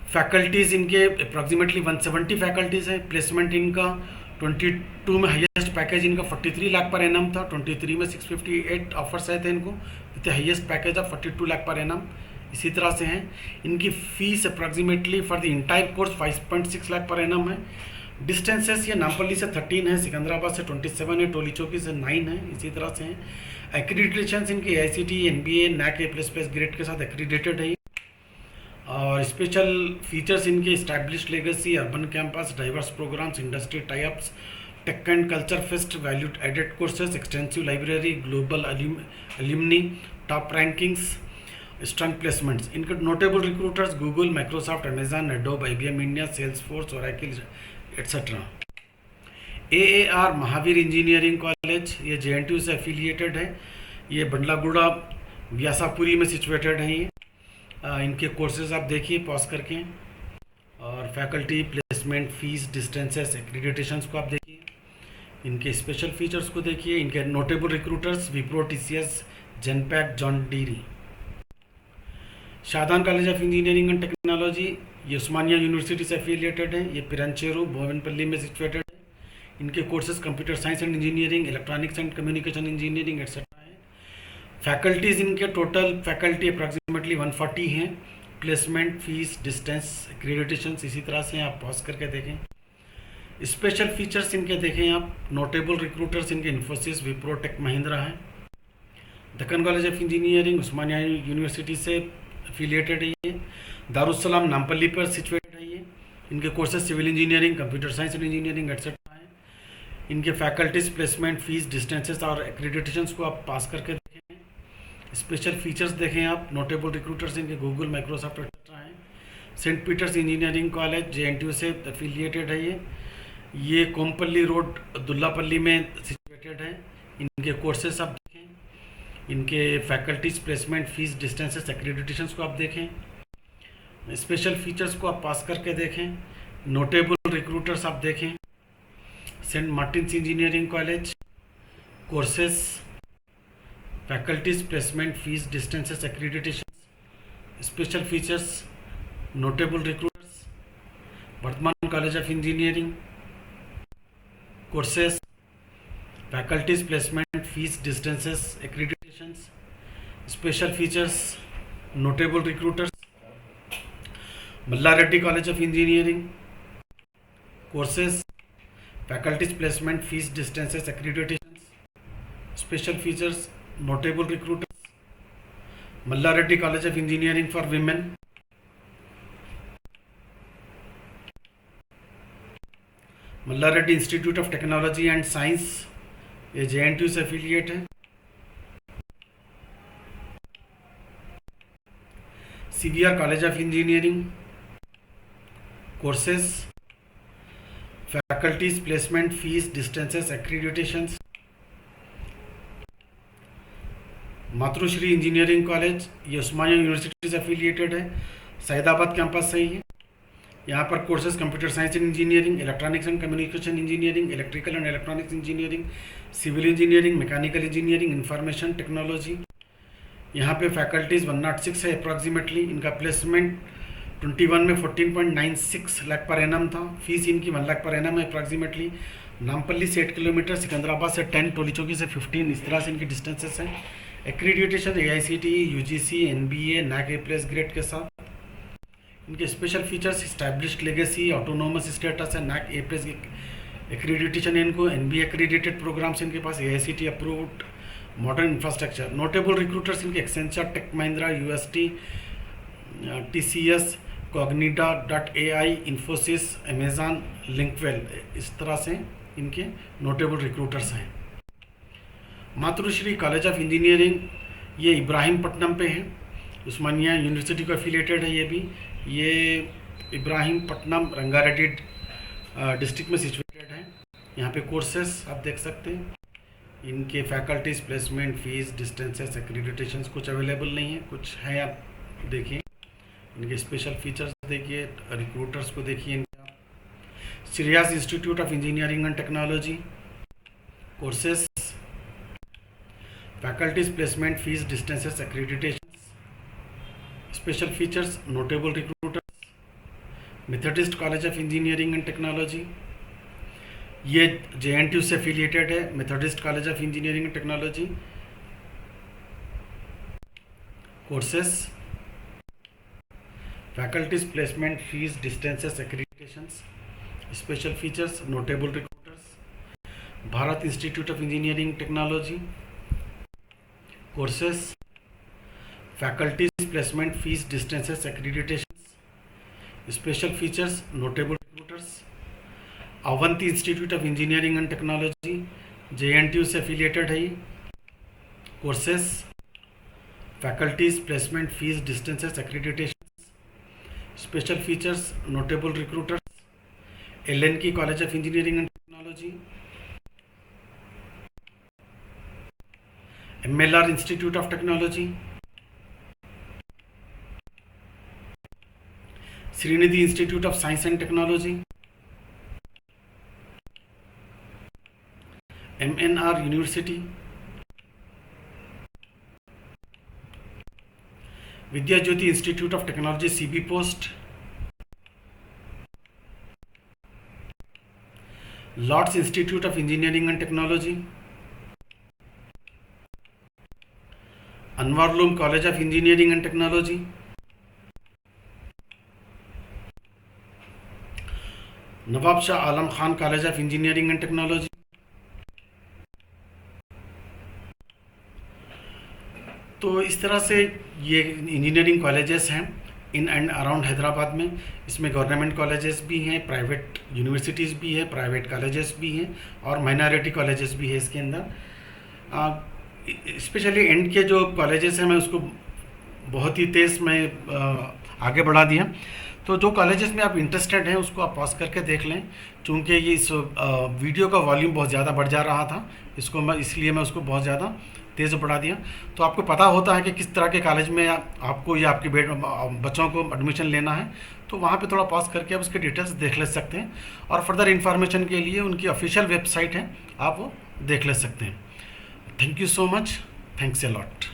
Faculties इनके approximately 170 faculties हैं। Placement इनका 22 में highest package इनका 43 lakh per annum था। 23 में 658 offers आए थे इनको with highest package of 42 lakh per annum. इसी तरह से हैं इनकी fees approximately for the entire course 5.6 lakh per annum है। डिस्टेंसेस ये नामपल्ली से 13 है, सिकंदराबाद से 27 है, टोली चौकी से 9 है। इसी तरह से हैं एक्रीडिटेशन इनके AICTE, NBA, NAAC A++ grade के साथ एक्रीडेटेड है। और स्पेशल फीचर्स इनके established legacy, urban campus, diverse programs, industry types, tech and culture fest, valued added courses, extensive library, global alumni, top rankings, strong placements. इनके notable recruiters Google, Microsoft, Amazon, Adobe, IBM India, Salesforce, Oracle et cetera. AAR Mahavir engineering college ये JNTU से affiliated है। ये बंडलागुड़ा व्यासापुरी में situated है। ये इनके courses आप देखिए पॉज करके, और faculty, placement, fees, distances, accreditations को आप देखिए। इनके स्पेशल फीचर्स को देखिए। इनके notable recruiters Wipro, TCS, Genpact, John Deere. Shadan College of engineering and technology ये उस्मानिया यूनिवर्सिटी से एफिलिएटेड है। ये पिरंचेरू, भोवनपल्ली में सिचुएटेड है। इनके courses computer science and engineering, electronics and communication engineering etcetera है। फैकल्टीज़ इनके टोटल फैकल्टी अप्रॉक्सीमेटली 140 हैं। प्लेसमेंट, फीस, डिस्टेंस, एक्रीडिटेशंस इसी तरह से आप पॉज करके देखें। स्पेशल फीचर्स इनके देखें आप। नोटेबल रिक्रूटर्स इनके इन्फोसिस, विप्रो, टेक महिंद्रा है। Deccan college of engineering Osmania university से एफिलिएटेड है। ये दारुस्सलाम नामपल्ली पर सिचुएटेड है। ये इनके courses civil engineering, computer science and engineering etcetera है। इनके फैकल्टीज, प्लेसमेंट, फीस, डिस्टेंसेस और एक्रीडिटेशंस को आप पास करके देखें। स्पेशल फीचर्स देखें आप। नोटेबल रिक्रूटर्स इनके गूगल, माइक्रोसॉफ्ट एट्सेट्रा है। Saint Peter's engineering college JNTU से एफिलिएटेड है। ये कोमपल्ली रोड, दुल्लापल्ली में सिचुएटेड है। इनके कोर्सेस आप देखें। इनके faculties, placement, fees, distances, accreditations को आप देखें। स्पेशल फीचर्स को आप पास करके देखें। नोटेबल रिक्रूटर्स आप देखें। Saint Martin's engineering college, courses, faculties, placement, fees, distances, accreditation, special features, notable recruiters. Vardhaman college of Engineering, courses, faculties, placement, fees, distances, accreditations, special features, notable recruiters. Malla Reddy college of Engineering, courses, faculties, placement, fees, distances, accreditations, special features, notable recruiters. Malla Reddy college of engineering for Women, Malla Reddy institute of technology and Science ये JNTU से affiliate है। CVR college of Engineering, courses, faculties, placement, fees, distances, accreditations. Matrusri Engineering college ये Osmania university से affiliated है। Saidabad campus से ही है। यहाँ पर courses computer science and engineering, electronics and communication engineering, electrical and electronics engineering, civil engineering, mechanical engineering, information technology. यहाँ पे faculties 106 है अप्रॉक्सीमेटली। इनका प्लेसमेंट 21 में 14.96 लाख पर एनम था। फीस इनकी 1 लाख पर एनम है अप्रॉक्सीमेटली। नामपल्ली से 8 किलोमीटर, सिकंदराबाद से 10, टोली चौकी से 15। इस तरह से इनकी डिस्टेंसेस हैं। Accreditation AICTE, UGC, NBA, NAAC A+ grade के साथ। इनके special features established legacy, autonomous status है, NAAC A+ एक्रीडिटेशन है इनको, NBA एक्रीडिटेड प्रोग्राम्स इनके पास, AICTE approved, modern infrastructure. Notable recruiters इनके Accenture, Tech Mahindra, UST, TCS, Cognita.ai, Infosys, Amazon, Linkwell. इस तरह से इनके नोटेबल रिक्रूटर्स हैं। मातृश्री कॉलेज ऑफ इंजीनियरिंग ये इब्राहिमपट्टनम पे है। उस्मानिया यूनिवर्सिटी को एफिलिएटेड है। ये भी ये इब्राहिमपट्टनम, रंगारेड्डी डिस्ट्रिक्ट में सिचुएटेड है। यहाँ पे कोर्सेस आप देख सकते हैं। इनके फैकल्टीज, प्लेसमेंट, फीस, डिस्टेंसेस, एक्रीडिटेशंस कुछ अवेलेबल नहीं है, कुछ है आप देखिए। इनके स्पेशल फीचर्स देखिए, रिक्रूटर्स को देखिए। इनका Sirius Institute of Engineering and Technology. Courses, faculties placement, fees, distances, accreditations, special features, notable recruiters, Methodist College of Engineering and Technology. ये JNTU से एफिलिएटेड है, Methodist college of engineering and Technology. Courses, faculties placement, fees, distances, accreditations, special features, notable recruiters, Bharat institute of Engineering Technology. Courses, faculties placement, fees, distances, accreditations, special features, notable recruiters. Avanthi institute of engineering and Technology, JNTU से affiliated है. Courses, faculties placement, fees, distances, accreditations, special features, notable recruiters. LNK College of engineering and Technology. MLR Institute of Technology. Srinidhi Institute of Science and technology. MNR University. Vidya Jyothi Institute of Technology, CB post. Lords Institute of engineering and Technology. अनवरलूम College of engineering and Technology. Nawab Shah Alam Khan College of engineering and Technology. तो इस तरह से ये engineering colleges हैं in and around Hyderabad में. इसमें government colleges भी हैं, प्राइवेट यूनिवर्सिटीज़ भी है, प्राइवेट कॉलेजेस भी हैं और माइनॉरिटी कॉलेजेस भी है इसके अंदर. स्पेशली एंड के जो कॉलेजेस हैं मैं उसको बहुत ही तेज़ में आगे बढ़ा दिया. तो जो कॉलेजेस में आप इंटरेस्टेड हैं उसको आप पॉज करके देख लें. चूँकि ये इस वीडियो का वॉल्यूम बहुत ज़्यादा बढ़ जा रहा था, इसलिए मैं उसको बहुत ज़्यादा तेज़ बढ़ा दिया. तो आपको पता होता है कि किस तरह के कॉलेज में आपको या आपके बच्चों को एडमिशन लेना है. तो वहाँ पे थोड़ा पॉज करके आप उसके डिटेल्स देख ले सकते हैं और फर्दर इन्फॉर्मेशन के लिए उनकी ऑफिशियल वेबसाइट है, आप वो देख ले सकते हैं. Thank you so much. Thanks a lot.